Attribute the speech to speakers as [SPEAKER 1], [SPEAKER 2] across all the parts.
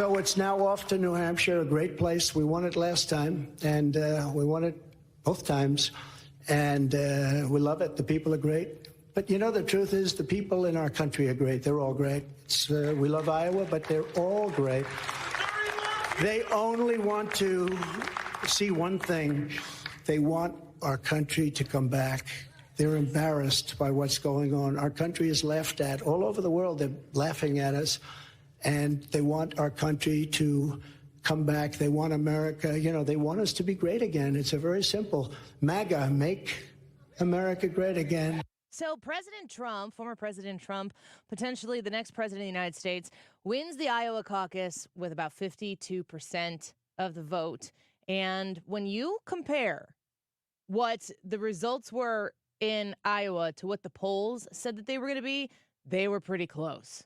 [SPEAKER 1] So it's now off to New Hampshire, a great place. We won it last time, and we won it both times, and we love it. The people are great. But, you know, the truth is the people in our country are great. They're all great. We love Iowa, but they're all great. They only want to see one thing. They want our country to come back. They're embarrassed by what's going on. Our country is laughed at. All over the world, they're laughing at us. And they want our country to come back. They want America, you know, they want us to be great again. It's a very simple MAGA, make America great again.
[SPEAKER 2] So President Trump, former President Trump, potentially the next president of the United States, wins the Iowa caucus with about 52% of the vote. And when you compare what the results were in Iowa to what the polls said that they were going to be, they were pretty close.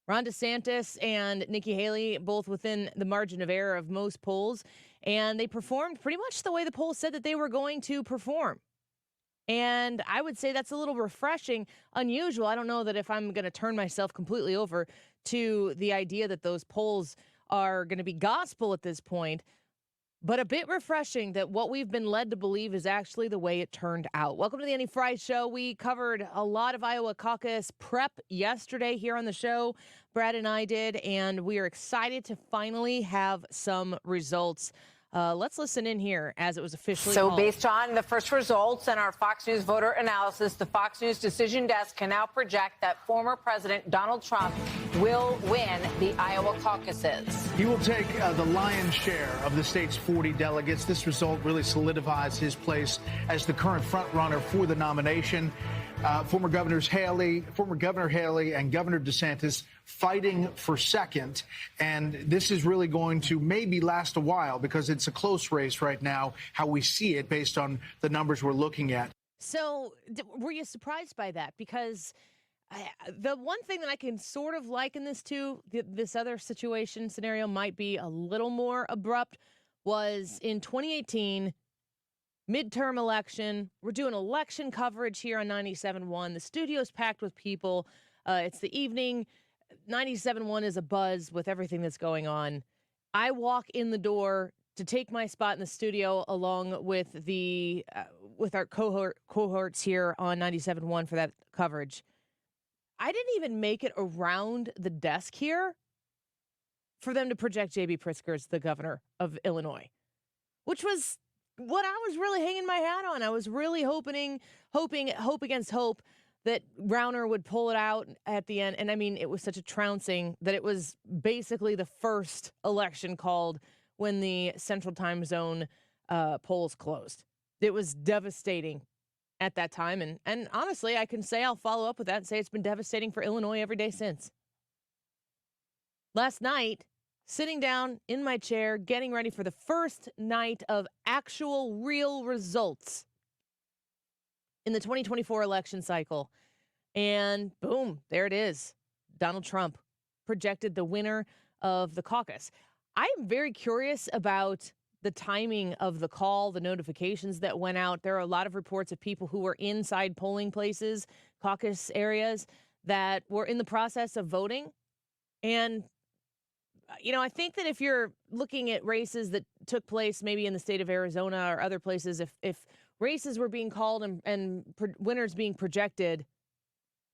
[SPEAKER 2] Ron DeSantis and Nikki Haley both within the margin of error of most polls, and they performed pretty much the way the polls said that they were going to perform. And I would say that's a little refreshing, unusual. I don't know that if I'm going to turn myself completely over to the idea that those polls are going to be gospel at this point, but a bit refreshing that what we've been led to believe is actually the way it turned out. Welcome to the Andy Fry Show. We covered a lot of Iowa caucus prep yesterday here on the show. Brad and I did, and we are excited to finally have some results. Let's listen in here as it was officially called.
[SPEAKER 3] Based on the first results and our Fox News voter analysis, the Fox News decision desk can now project that former President Donald Trump will win the Iowa caucuses.
[SPEAKER 4] He will take the lion's share of the state's 40 delegates. This result really solidifies his place as the current frontrunner for the nomination. Former Governor Haley and Governor DeSantis fighting for second. And this is really going to maybe last a while because it's a close race right now, how we see it based on the numbers we're looking at.
[SPEAKER 2] So were you surprised by that? Because the one thing that I can sort of liken this to, this other scenario might be a little more abrupt, was in 2018, midterm election. We're doing election coverage here on 97.1. The studio's packed with people. It's the evening. 97.1 is a buzz with everything that's going on. I walk in the door to take my spot in the studio along with with our cohorts here on 97.1 for that coverage. I didn't even make it around the desk here for them to project J.B. Pritzker as the governor of Illinois, which was what I was really hanging my hat on. I was really hoping hope against hope that Rauner would pull it out at the end. And I mean, it was such a trouncing that it was basically the first election called when the Central Time Zone polls closed. It was devastating at that time. And honestly, I can say I'll follow up with that and say it's been devastating for Illinois every day since. Last night, sitting down in my chair, getting ready for the first night of actual real results in the 2024 election cycle. And boom, there it is. Donald Trump projected the winner of the caucus. I'm very curious about the timing of the call, the notifications that went out. There are a lot of reports of people who were inside polling places, caucus areas, that were in the process of voting. And you know, I think that if you're looking at races that took place maybe in the state of Arizona or other places, if races were being called and winners being projected,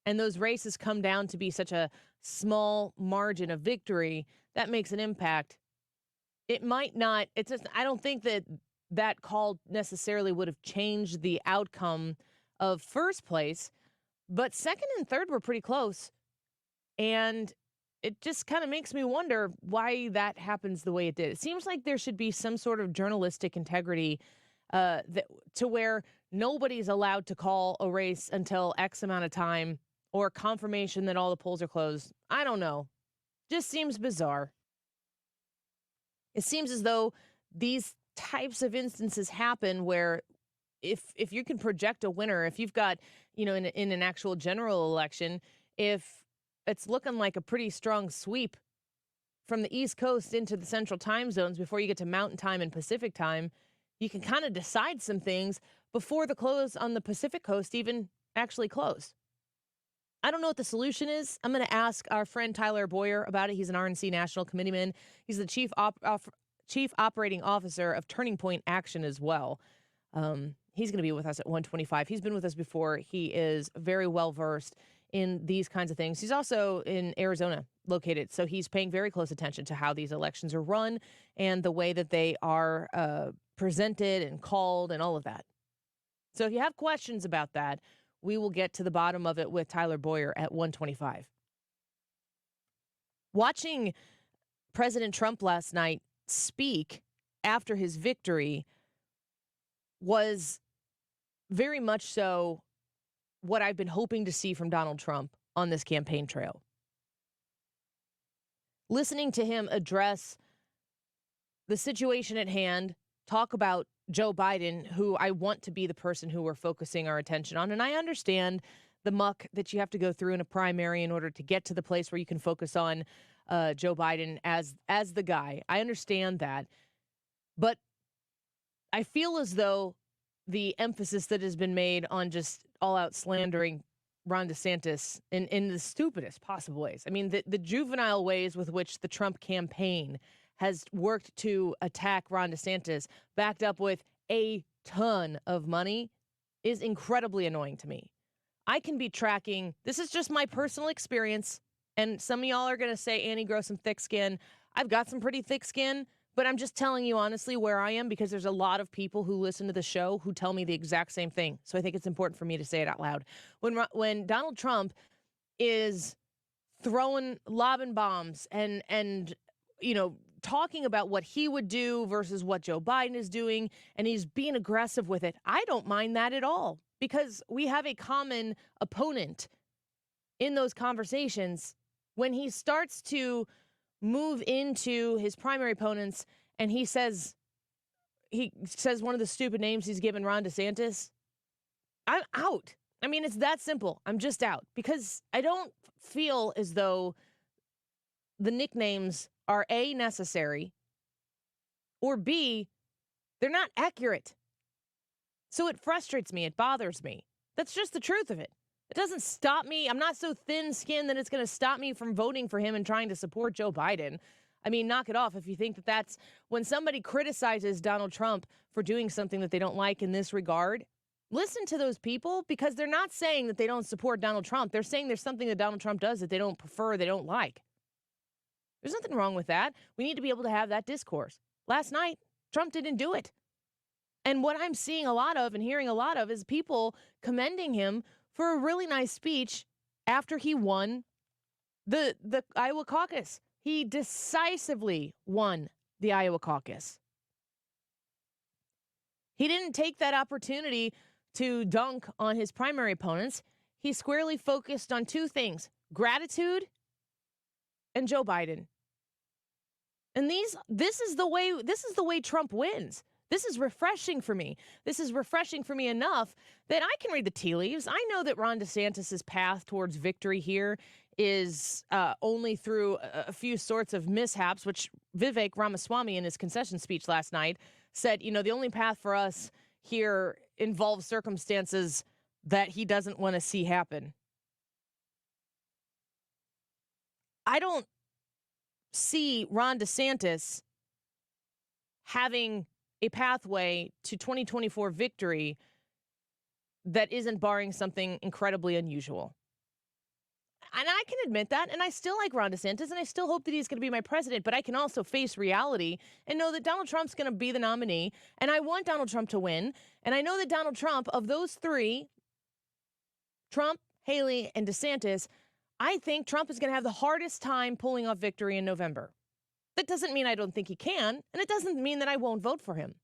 [SPEAKER 2] and those races come down to be such a small margin of victory, that makes an impact. It might not, it's just, I don't think that call necessarily would have changed the outcome of first place, but second and third were pretty close. And it just kind of makes me wonder why that happens the way it did. It seems like there should be some sort of journalistic integrity to where nobody's allowed to call a race until X amount of time or confirmation that all the polls are closed. I don't know. Just seems bizarre. It seems as though these types of instances happen where if you can project a winner, if you've got, you know, in an actual general election, if it's looking like a pretty strong sweep from the East Coast into the Central Time Zones before you get to Mountain Time and Pacific Time, you can kind of decide some things before the close on the Pacific Coast even actually close. I don't know what the solution is. I'm going to ask our friend Tyler Boyer about it. He's an RNC National Committeeman. He's the Chief Operating Officer of Turning Point Action as well. He's going to be with us at 1:25. He's been with us before. He is very well versed in these kinds of things. He's also in Arizona located, so he's paying very close attention to how these elections are run and the way that they are presented and called and all of that. So if you have questions about that, we will get to the bottom of it with Tyler Boyer at 1:25. Watching President Trump last night speak after his victory was very much so what I've been hoping to see from Donald Trump on this campaign trail. Listening to him address the situation at hand, talk about Joe Biden, who I want to be the person who we're focusing our attention on. And I understand the muck that you have to go through in a primary in order to get to the place where you can focus on Joe Biden as the guy. I understand that. But I feel as though the emphasis that has been made on just all-out slandering Ron DeSantis in the stupidest possible ways. I mean, the juvenile ways with which the Trump campaign has worked to attack Ron DeSantis, backed up with a ton of money, is incredibly annoying to me. I can be tracking, this is just my personal experience, and some of y'all are going to say, Annie, grow some thick skin. I've got some pretty thick skin, but I'm just telling you honestly where I am because there's a lot of people who listen to the show who tell me the exact same thing. So I think it's important for me to say it out loud. When Donald Trump is lobbing bombs and talking about what he would do versus what Joe Biden is doing, and he's being aggressive with it, I don't mind that at all because we have a common opponent in those conversations. When he starts to move into his primary opponents and he says one of the stupid names he's given Ron DeSantis, I'm out. I mean, it's that simple. I'm just out because I don't feel as though the nicknames are A, necessary, or B, they're not accurate. So it frustrates me. It bothers me. That's just the truth of it. It doesn't stop me. I'm not so thin-skinned that it's going to stop me from voting for him and trying to support Joe Biden. I mean, knock it off if you think that that's when somebody criticizes Donald Trump for doing something that they don't like in this regard. Listen to those people because they're not saying that they don't support Donald Trump. They're saying there's something that Donald Trump does that they don't prefer, they don't like. There's nothing wrong with that. We need to be able to have that discourse. Last night, Trump didn't do it. And what I'm seeing a lot of and hearing a lot of is people commending him for a really nice speech after he won the Iowa Caucus. He decisively won the Iowa Caucus. He didn't take that opportunity to dunk on his primary opponents. He squarely focused on two things: gratitude and Joe Biden. And this is the way Trump wins. This is refreshing for me. This is refreshing for me enough that I can read the tea leaves. I know that Ron DeSantis' path towards victory here is only through a few sorts of mishaps, which Vivek Ramaswamy in his concession speech last night said, the only path for us here involves circumstances that he doesn't want to see happen. I don't see Ron DeSantis having a pathway to 2024 victory that isn't barring something incredibly unusual. And I can admit that, and I still like Ron DeSantis, and I still hope that he's going to be my president, but I can also face reality and know that Donald Trump's going to be the nominee, and I want Donald Trump to win, and I know that Donald Trump, of those three, Trump, Haley, and DeSantis, I think Trump is going to have the hardest time pulling off victory in November. That doesn't mean I don't think he can, and it doesn't mean that I won't vote for him.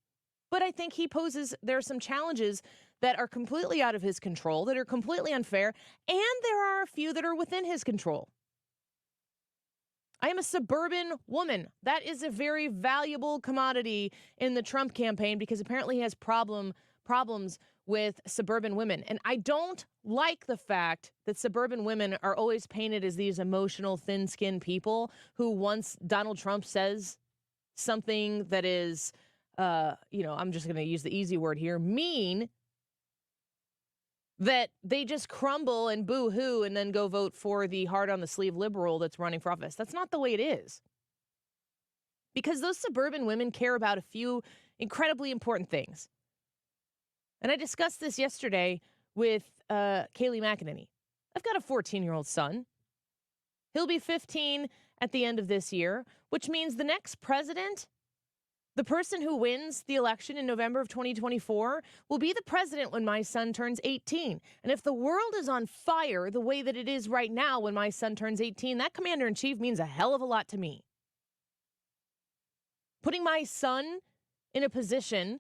[SPEAKER 2] But I think there are some challenges that are completely out of his control, that are completely unfair, and there are a few that are within his control. I am a suburban woman. That is a very valuable commodity in the Trump campaign because apparently he has problems with suburban women. And I don't like the fact that suburban women are always painted as these emotional, thin-skinned people who once Donald Trump says something that is, I'm just going to use the easy word here, mean, that they just crumble and boo-hoo and then go vote for the hard-on-the-sleeve liberal that's running for office. That's not the way it is. Because those suburban women care about a few incredibly important things. And I discussed this yesterday with Kayleigh McEnany. I've got a 14-year-old son. He'll be 15 at the end of this year, which means the next president, the person who wins the election in November of 2024, will be the president when my son turns 18. And if the world is on fire the way that it is right now when my son turns 18, that commander-in-chief means a hell of a lot to me. Putting my son in a position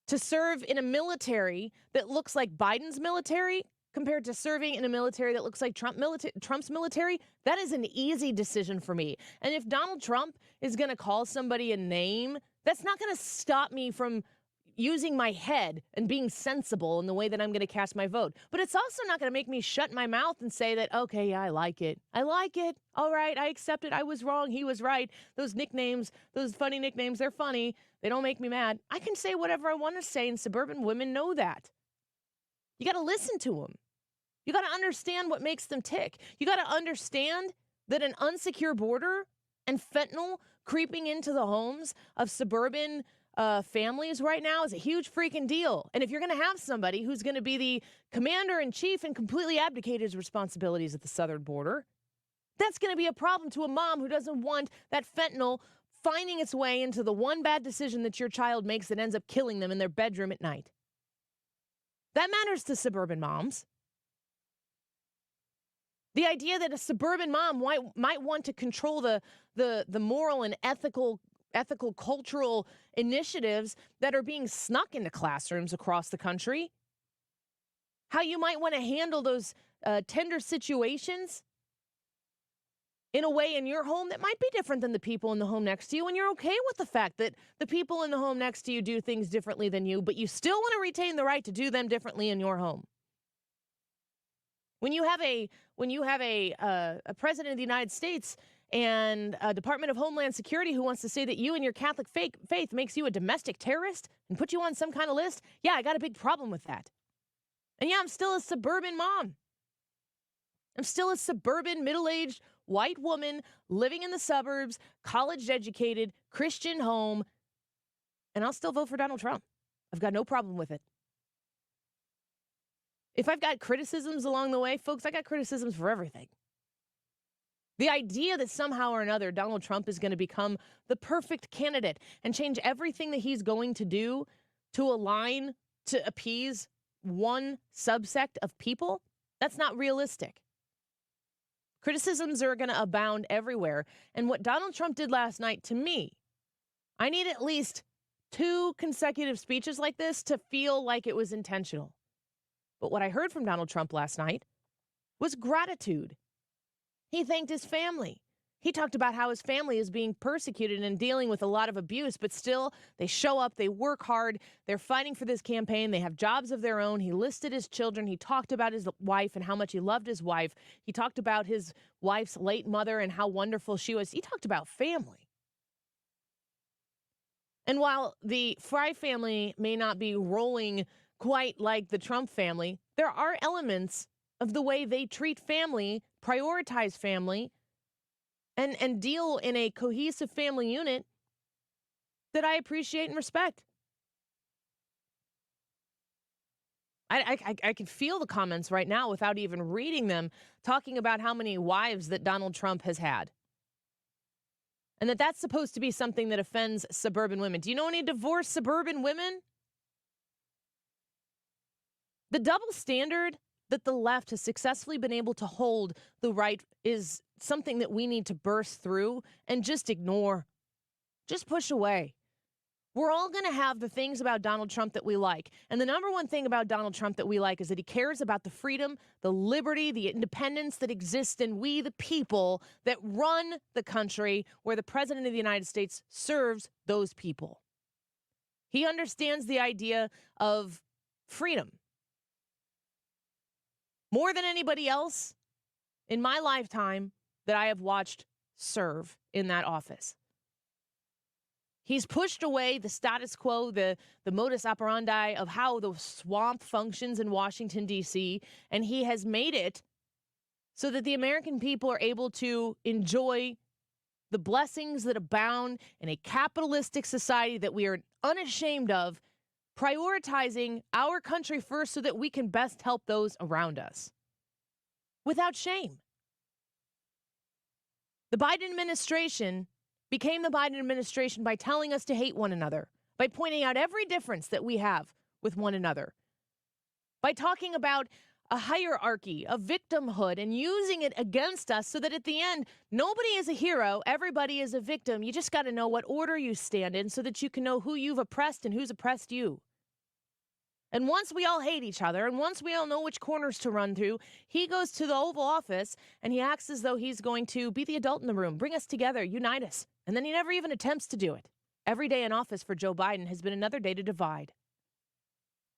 [SPEAKER 2] to serve in a military that looks like Biden's military compared to serving in a military that looks like Trump's military, that is an easy decision for me. And if Donald Trump is going to call somebody a name, that's not going to stop me from using my head and being sensible in the way that I'm going to cast my vote. But it's also not going to make me shut my mouth and say that, okay, yeah, I like it. I like it. All right, I accept it. I was wrong. He was right. Those nicknames, those funny nicknames, they're funny. They don't make me mad. I can say whatever I want to say, and suburban women know that. You got to listen to them. You got to understand what makes them tick. You got to understand that an unsecure border and fentanyl creeping into the homes of suburban families right now is a huge freaking deal. And if you're going to have somebody who's going to be the commander-in-chief and completely abdicate his responsibilities at the southern border, that's going to be a problem to a mom who doesn't want that fentanyl finding its way into the one bad decision that your child makes that ends up killing them in their bedroom at night. That matters to suburban moms. The idea that a suburban mom might want to control the moral and ethical, cultural initiatives that are being snuck into classrooms across the country. How you might want to handle those tender situations in a way in your home that might be different than the people in the home next to you. And you're okay with the fact that the people in the home next to you do things differently than you, but you still want to retain the right to do them differently in your home. When you have a president of the United States and a Department of Homeland Security who wants to say that you and your Catholic faith makes you a domestic terrorist and put you on some kind of list, yeah, I got a big problem with that. And yeah, I'm still a suburban mom. I'm still a suburban, middle-aged, white woman living in the suburbs, college-educated, Christian home, and I'll still vote for Donald Trump. I've got no problem with it. If I've got criticisms along the way, folks, I got criticisms for everything. The idea that somehow or another Donald Trump is going to become the perfect candidate and change everything that he's going to do to align to appease one subsect of people, that's not realistic. Criticisms are going to abound everywhere. And what Donald Trump did last night, to me, I need at least 2 consecutive speeches like this to feel like it was intentional. But what I heard from Donald Trump last night was gratitude. He thanked his family. He talked about how his family is being persecuted and dealing with a lot of abuse, but still they show up, they work hard, they're fighting for this campaign, they have jobs of their own. He listed his children. He talked about his wife and how much he loved his wife. He talked about his wife's late mother and how wonderful she was. He talked about family. And while the Fry family may not be rolling quite like the Trump family, there are elements of the way they treat family, prioritize family, and deal in a cohesive family unit that I appreciate and respect. I can feel the comments right now without even reading them, talking about how many wives that Donald Trump has had. And that's supposed to be something that offends suburban women. Do you know any divorced suburban women? The double standard that the left has successfully been able to hold the right is something that we need to burst through and just ignore. Just push away. We're all going to have the things about Donald Trump that we like. And the number one thing about Donald Trump that we like is that he cares about the freedom, the liberty, the independence that exists in we, the people that run the country, where the president of the United States serves those people. He understands the idea of freedom. More than anybody else in my lifetime that I have watched serve in that office. He's pushed away the status quo, the modus operandi of how the swamp functions in Washington, D.C., and he has made it so that the American people are able to enjoy the blessings that abound in a capitalistic society that we are unashamed of, prioritizing our country first so that we can best help those around us without shame. The Biden administration became the Biden administration by telling us to hate one another, by pointing out every difference that we have with one another, by talking about a hierarchy of victimhood and using it against us so that at the end, nobody is a hero, everybody is a victim. You just got to know what order you stand in so that you can know who you've oppressed and who's oppressed you. And once we all hate each other, and once we all know which corners to run through, he goes to the Oval Office and he acts as though he's going to be the adult in the room, bring us together, unite us. And then he never even attempts to do it. Every day in office for Joe Biden has been another day to divide.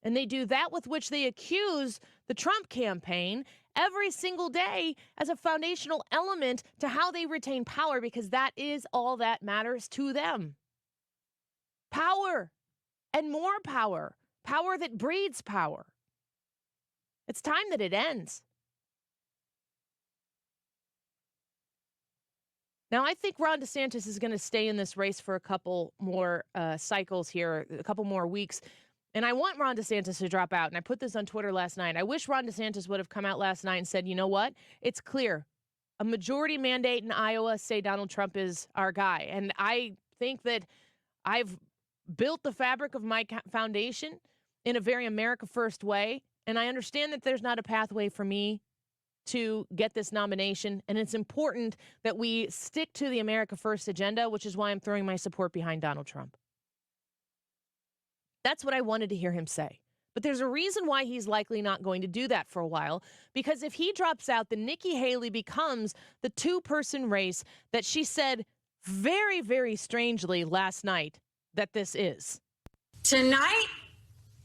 [SPEAKER 2] And they do that with which they accuse the Trump campaign every single day as a foundational element to how they retain power, because that is all that matters to them. Power and more power. Power that breeds power. It's time that it ends. Now, I think Ron DeSantis is going to stay in this race for a couple more cycles here, a couple more weeks. And I want Ron DeSantis to drop out. And I put this on Twitter last night. I wish Ron DeSantis would have come out last night and said, you know what? It's clear. A majority mandate in Iowa say Donald Trump is our guy. And I think that I've built the fabric of my foundation in a very America First way. And I understand that there's not a pathway for me to get this nomination. And it's important that we stick to the America First agenda, which is why I'm throwing my support behind Donald Trump. That's what I wanted to hear him say. But there's a reason why he's likely not going to do that for a while, because if he drops out, then Nikki Haley becomes the two-person race that she said very, very strangely last night that this is.
[SPEAKER 5] Tonight,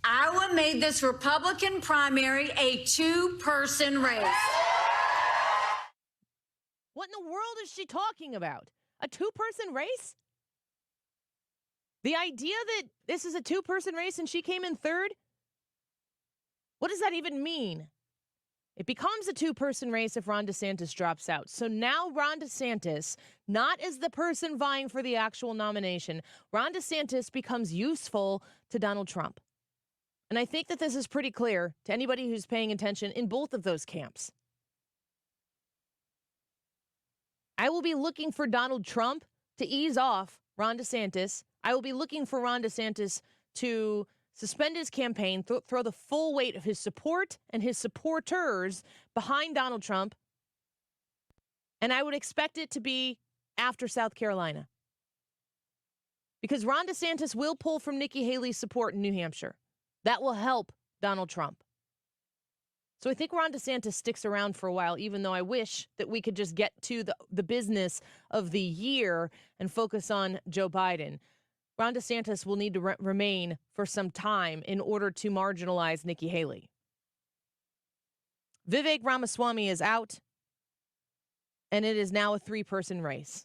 [SPEAKER 5] Iowa made this Republican primary a two-person race.
[SPEAKER 2] What in the world is she talking about? A two-person race? The idea that this is a two-person race and she came in third? What does that even mean? It becomes a two-person race if Ron DeSantis drops out. So now Ron DeSantis, not as the person vying for the actual nomination, Ron DeSantis becomes useful to Donald Trump. And I think that this is pretty clear to anybody who's paying attention in both of those camps. I will be looking for Donald Trump to ease off Ron DeSantis. I will be looking for Ron DeSantis to suspend his campaign, throw the full weight of his support and his supporters behind Donald Trump. And I would expect it to be after South Carolina. Because Ron DeSantis will pull from Nikki Haley's support in New Hampshire. That will help Donald Trump. So I think Ron DeSantis sticks around for a while, even though I wish that we could just get to the business of the year and focus on Joe Biden. Ron DeSantis will need to remain for some time in order to marginalize Nikki Haley. Vivek Ramaswamy is out, and it is now a three-person race.